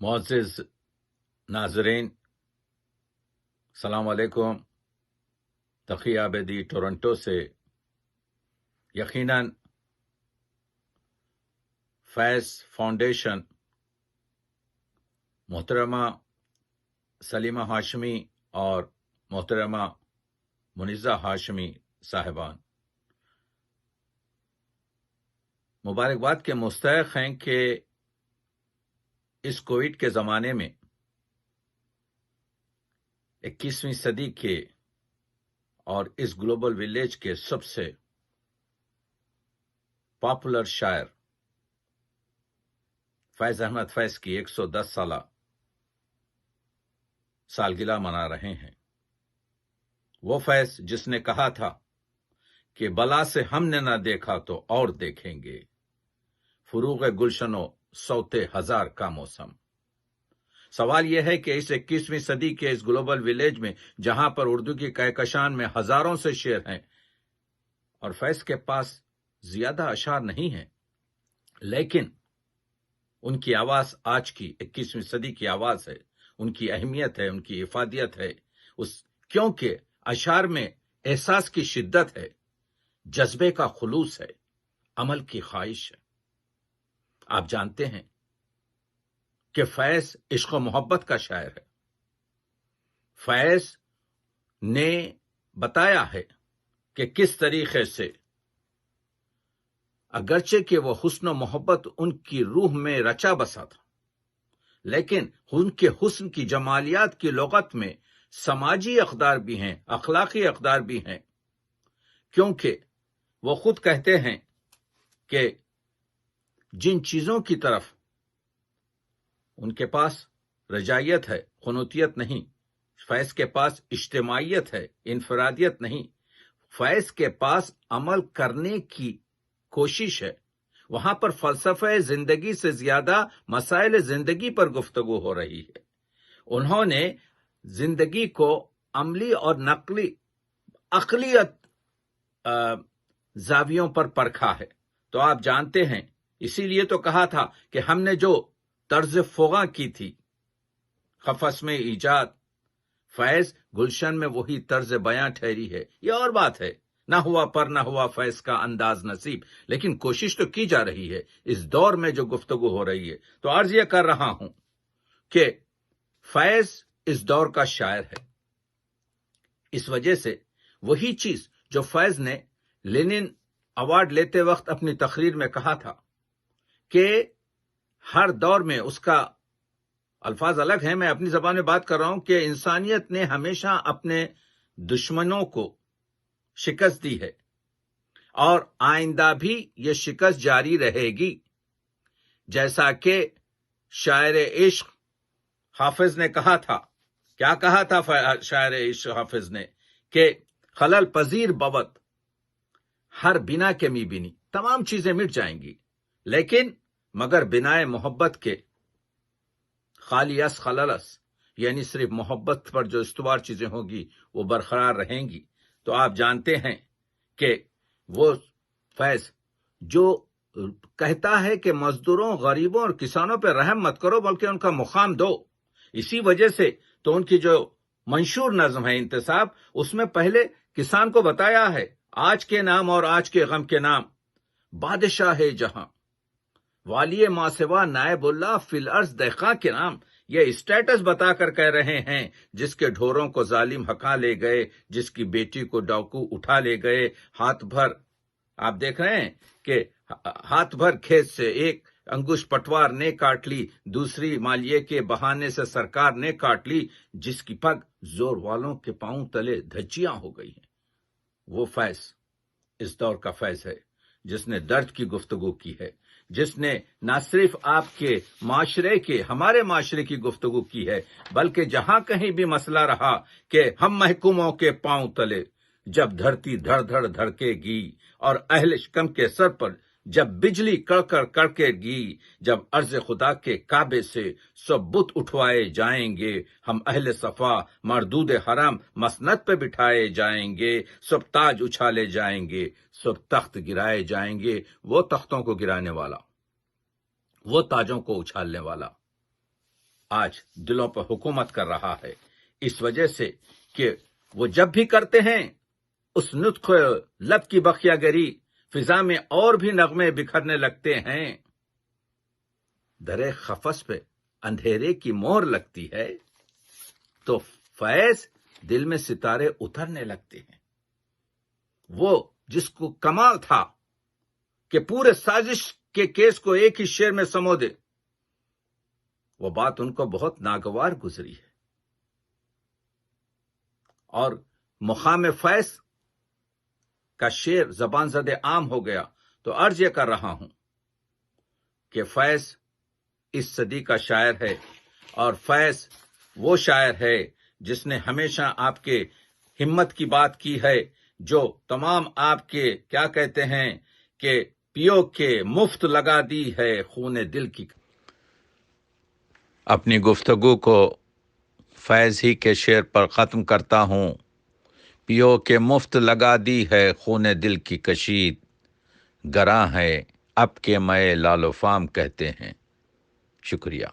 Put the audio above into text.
معزز ناظرین، السلام علیکم۔ تقی عابدی ٹورنٹو سے۔ یقیناً فیض فاؤنڈیشن محترمہ سلیمہ ہاشمی اور محترمہ منیزہ ہاشمی صاحبان مبارکباد کے مستحق ہیں کہ اس کووڈ کے زمانے میں 21ویں صدی کے اور اس گلوبل ولیج کے سب سے پاپولر شاعر فیض احمد فیض کی 110 سالہ سالگرہ منا رہے ہیں۔ وہ فیض جس نے کہا تھا کہ بلا سے ہم نے نہ دیکھا تو اور دیکھیں گے، فروغ گلشن و صوت ہزار کا موسم۔ سوال یہ ہے کہ اس 21ویں صدی کے اس گلوبل ولیج میں جہاں پر اردو کی کہکشان میں ہزاروں سے شعر ہیں اور فیض کے پاس زیادہ اشعار نہیں ہیں، لیکن ان کی آواز آج کی 21ویں صدی کی آواز ہے، ان کی اہمیت ہے، ان کی افادیت ہے، کیونکہ اشعار میں احساس کی شدت ہے، جذبے کا خلوص ہے، عمل کی خواہش ہے۔ آپ جانتے ہیں کہ فیض عشق و محبت کا شاعر ہے۔ فیض نے بتایا ہے کہ کس طریقے سے اگرچہ کہ وہ حسن و محبت ان کی روح میں رچا بسا تھا، لیکن ان کے حسن کی جمالیات کی لغت میں سماجی اقدار بھی ہیں، اخلاقی اقدار بھی ہیں، کیونکہ وہ خود کہتے ہیں کہ جن چیزوں کی طرف ان کے پاس رجائیت ہے، قنوتیت نہیں، فیض کے پاس اجتماعیت ہے، انفرادیت نہیں، فیض کے پاس عمل کرنے کی کوشش ہے۔ وہاں پر فلسفہ زندگی سے زیادہ مسائل زندگی پر گفتگو ہو رہی ہے۔ انہوں نے زندگی کو عملی اور نقلی عقلیت زاویوں پر پرکھا ہے۔ تو آپ جانتے ہیں، اسی لیے تو کہا تھا کہ ہم نے جو طرز فغاں کی تھی قفس میں ایجاد، فیض گلشن میں وہی طرز بیاں ٹھہری ہے۔ یہ اور بات ہے، نہ ہوا پر نہ ہوا فیض کا انداز نصیب، لیکن کوشش تو کی جا رہی ہے اس دور میں جو گفتگو ہو رہی ہے۔ تو عرض یہ کر رہا ہوں کہ فیض اس دور کا شاعر ہے۔ اس وجہ سے وہی چیز جو فیض نے لینن ایوارڈ لیتے وقت اپنی تقریر میں کہا تھا کہ ہر دور میں اس کا الفاظ الگ ہیں، میں اپنی زبان میں بات کر رہا ہوں، کہ انسانیت نے ہمیشہ اپنے دشمنوں کو شکست دی ہے اور آئندہ بھی یہ شکست جاری رہے گی، جیسا کہ شاعر عشق حافظ نے کہا تھا۔ کیا کہا تھا شاعر عشق حافظ نے؟ کہ خلل پذیر بود ہر بنا کے می بینی، تمام چیزیں مٹ جائیں گی لیکن مگر بنائے محبت کے خالی اس خللس، یعنی صرف محبت پر جو استوار چیزیں ہوگی وہ برقرار رہیں گی۔ تو آپ جانتے ہیں کہ وہ فیض جو کہتا ہے کہ مزدوروں، غریبوں اور کسانوں پہ رحم مت کرو بلکہ ان کا مقام دو، اسی وجہ سے تو ان کی جو منشور نظم ہے انتصاب، اس میں پہلے کسان کو بتایا ہے آج کے نام اور آج کے غم کے نام، بادشاہ جہاں والی ماسوا نائب اللہ فی الارض دہقاں کے نام۔ یہ اسٹیٹس بتا کر کہہ رہے ہیں جس کے ڈھوروں کو ظالم ہکا لے گئے، جس کی بیٹی کو ڈاکو اٹھا لے گئے، ہاتھ بھر آپ دیکھ رہے ہیں کہ ہاتھ بھر کھیت سے ایک انگوش پٹوار نے کاٹ لی، دوسری مالیے کے بہانے سے سرکار نے کاٹ لی، جس کی پگ زور والوں کے پاؤں تلے دھجیاں ہو گئی ہیں۔ وہ فیض اس دور کا فیض ہے جس نے درد کی گفتگو کی ہے، جس نے نہ صرف آپ کے معاشرے کے، ہمارے معاشرے کی گفتگو کی ہے، بلکہ جہاں کہیں بھی مسئلہ رہا کہ ہم محکوموں کے پاؤں تلے جب دھرتی دھڑ دھڑ دھڑکے گی اور اہل شکم کے سر پر جب بجلی کڑکڑ کڑکے گی، جب عرض خدا کے کعبے سے سب بت اٹھوائے جائیں گے، ہم اہل صفا مردود حرم مسند پہ بٹھائے جائیں گے، سب تاج اچھالے جائیں گے، سب تخت گرائے جائیں گے، وہ تختوں کو گرانے والا، وہ تاجوں کو اچھالنے والا آج دلوں پر حکومت کر رہا ہے، اس وجہ سے کہ وہ جب بھی کرتے ہیں اس نطق لب کی بخیا گری فضا میں اور بھی نغمے بکھرنے لگتے ہیں۔ درے خفس پہ اندھیرے کی مہر لگتی ہے تو فیض دل میں ستارے اترنے لگتے ہیں۔ وہ جس کو کمال تھا کہ پورے سازش کے کیس کو ایک ہی شعر میں سمو دے، وہ بات ان کو بہت ناگوار گزری ہے، اور مقام فیض کا شعر زبان زد عام ہو گیا۔ تو عرض یہ کر رہا ہوں کہ فیض اس صدی کا شاعر ہے، اور فیض وہ شاعر ہے جس نے ہمیشہ آپ کے ہمت کی بات کی ہے، جو تمام آپ کے کیا کہتے ہیں کہ پیو کے مفت لگا دی ہے خون دل کی۔ اپنی گفتگو کو فیض ہی کے شعر پر ختم کرتا ہوں۔ پیو کے مفت لگا دی ہے خون دل کی کشید، گراں ہے اب کے مئے لال و فام کہتے ہیں۔ شکریہ۔